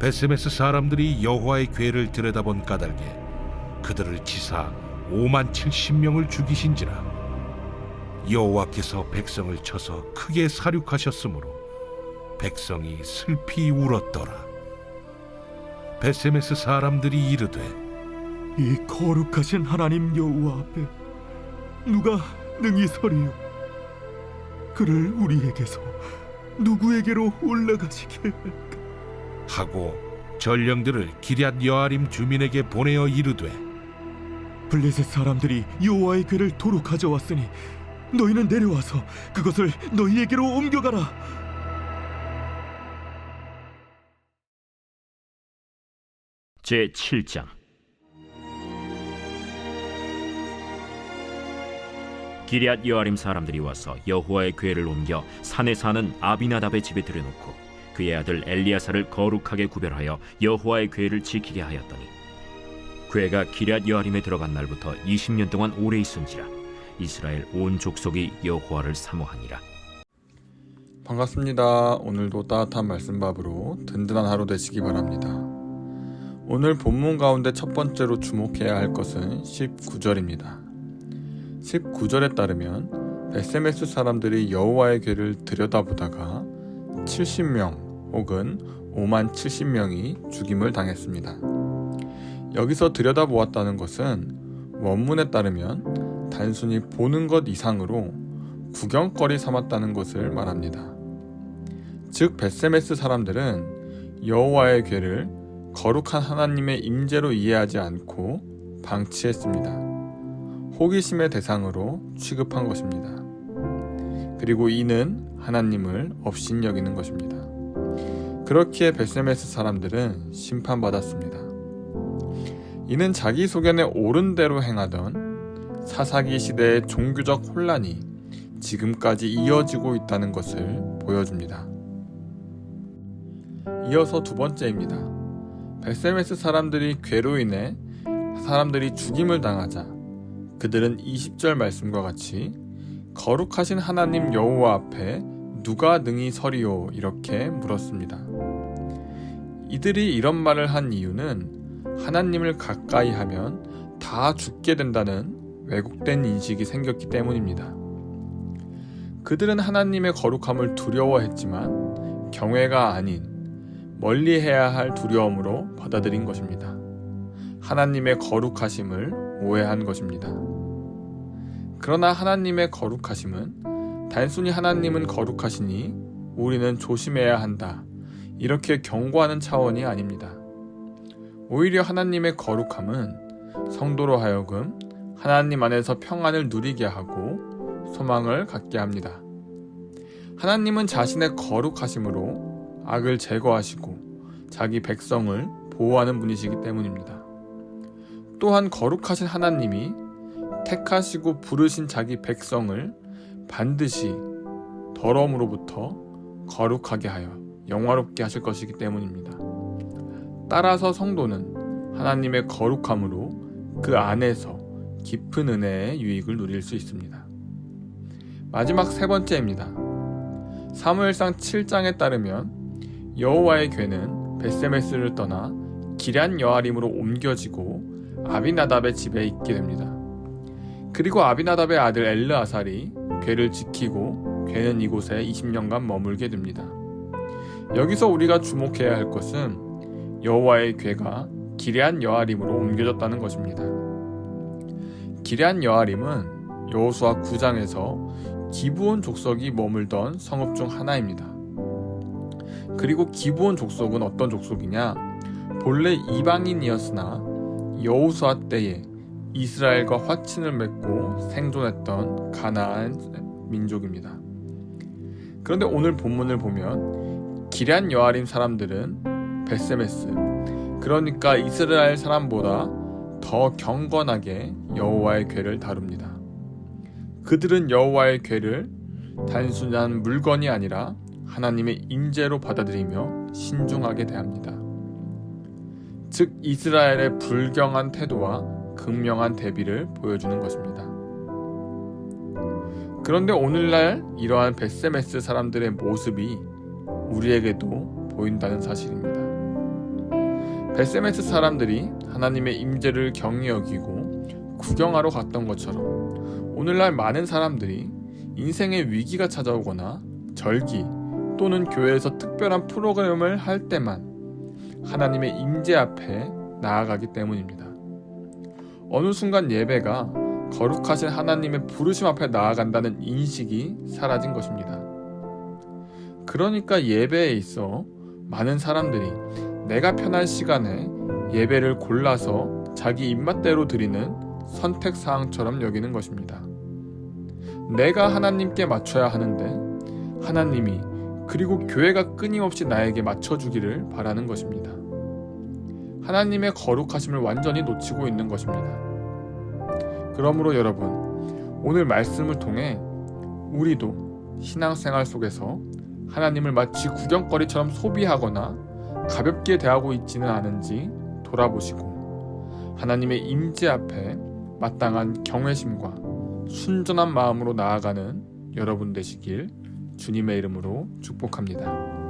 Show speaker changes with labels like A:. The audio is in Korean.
A: 베세메스 사람들이 여호와의 궤를 들여다본 까닭에 그들을 치사 5만 70명을 죽이신지라. 여호와께서 백성을 쳐서 크게 사륙하셨으므로 백성이 슬피 울었더라. 베세메스 사람들이 이르되
B: 이 거룩하신 하나님 여호와 앞에 누가 능히 서리요? 그를 우리에게서 누구에게로 올라가시게 할까?
A: 하고 전령들을 기럇 여아림 주민에게 보내어 이르되
B: 블레셋 사람들이 여호와의 궤를 도로 가져왔으니 너희는 내려와서 그것을 너희에게로 옮겨가라.
C: 제7장. 기럇 여아림 사람들이 와서 여호와의 궤를 옮겨 산에 사는 아비나답의 집에 들여놓고 그의 아들 엘리야사를 거룩하게 구별하여 여호와의 궤를 지키게 하였더니 궤가 기럇 여아림에 들어간 날부터 20년 동안 오래 있은지라. 이스라엘 온 족속이 여호와를 사모하니라.
D: 반갑습니다. 오늘도 따뜻한 말씀밥으로 든든한 하루 되시기 바랍니다. 오늘 본문 가운데 첫 번째로 주목해야 할 것은 19절입니다. 19절에 따르면 베세메스 사람들이 여호와의 궤를 들여다보다가 70명 혹은 5만 70명이 죽임을 당했습니다. 여기서 들여다보았다는 것은 원문에 따르면 단순히 보는 것 이상으로 구경거리 삼았다는 것을 말합니다. 즉 베세메스 사람들은 여호와의 궤를 거룩한 하나님의 임재로 이해하지 않고 방치했습니다. 호기심의 대상으로 취급한 것입니다. 그리고 이는 하나님을 업신여기는 것입니다. 그렇기에 베세메스 사람들은 심판받았습니다. 이는 자기 소견에 옳은 대로 행하던 사사기 시대의 종교적 혼란이 지금까지 이어지고 있다는 것을 보여줍니다. 이어서 두 번째입니다. 베세메스 사람들이 궤로 인해 사람들이 죽임을 당하자 그들은 20절 말씀과 같이 거룩하신 하나님 여호와 앞에 누가 능히 서리요? 이렇게 물었습니다. 이들이 이런 말을 한 이유는 하나님을 가까이 하면 다 죽게 된다는 왜곡된 인식이 생겼기 때문입니다. 그들은 하나님의 거룩함을 두려워했지만 경외가 아닌 멀리해야 할 두려움으로 받아들인 것입니다. 하나님의 거룩하심을 오해한 것입니다. 그러나 하나님의 거룩하심은 단순히 하나님은 거룩하시니 우리는 조심해야 한다, 이렇게 경고하는 차원이 아닙니다. 오히려 하나님의 거룩함은 성도로 하여금 하나님 안에서 평안을 누리게 하고 소망을 갖게 합니다. 하나님은 자신의 거룩하심으로 악을 제거하시고 자기 백성을 보호하는 분이시기 때문입니다. 또한 거룩하신 하나님이 택하시고 부르신 자기 백성을 반드시 더러움으로부터 거룩하게 하여 영화롭게 하실 것이기 때문입니다. 따라서 성도는 하나님의 거룩함으로 그 안에서 깊은 은혜의 유익을 누릴 수 있습니다. 마지막 세 번째입니다. 사무엘상 7장에 따르면 여호와의 궤는 베세메스를 떠나 기럇 여아림으로 옮겨지고 아비나답의 집에 있게 됩니다. 그리고 아비나답의 아들 엘르아살이 궤를 지키고 궤는 이곳에 20년간 머물게 됩니다. 여기서 우리가 주목해야 할 것은 여호와의 궤가 기럇 여아림으로 옮겨졌다는 것입니다. 기럇 여아림은 여호수아 9장에서 기브온 족속이 머물던 성읍 중 하나입니다. 그리고 기브온 족속은 어떤 족속이냐? 본래 이방인이었으나 여호수아 때에 이스라엘과 화친을 맺고 생존했던 가나안 민족입니다. 그런데 오늘 본문을 보면 기럇 여아림 사람들은 베세메스, 그러니까 이스라엘 사람보다 더 경건하게 여호와의 궤를 다룹니다. 그들은 여호와의 궤를 단순한 물건이 아니라 하나님의 임재로 받아들이며 신중하게 대합니다. 즉 이스라엘의 불경한 태도와 극명한 대비를 보여주는 것입니다. 그런데 오늘날 이러한 베세메스 사람들의 모습이 우리에게도 보인다는 사실입니다. 벳세메스 사람들이 하나님의 임재를 경히 여기고 구경하러 갔던 것처럼 오늘날 많은 사람들이 인생의 위기가 찾아오거나 절기 또는 교회에서 특별한 프로그램을 할 때만 하나님의 임재 앞에 나아가기 때문입니다. 어느 순간 예배가 거룩하신 하나님의 부르심 앞에 나아간다는 인식이 사라진 것입니다. 그러니까 예배에 있어 많은 사람들이 내가 편한 시간에 예배를 골라서 자기 입맛대로 드리는 선택사항처럼 여기는 것입니다. 내가 하나님께 맞춰야 하는데 하나님이 그리고 교회가 끊임없이 나에게 맞춰주기를 바라는 것입니다. 하나님의 거룩하심을 완전히 놓치고 있는 것입니다. 그러므로 여러분, 오늘 말씀을 통해 우리도 신앙생활 속에서 하나님을 마치 구경거리처럼 소비하거나 가볍게 대하고 있지는 않은지 돌아보시고 하나님의 임재 앞에 마땅한 경외심과 순전한 마음으로 나아가는 여러분 되시길 주님의 이름으로 축복합니다.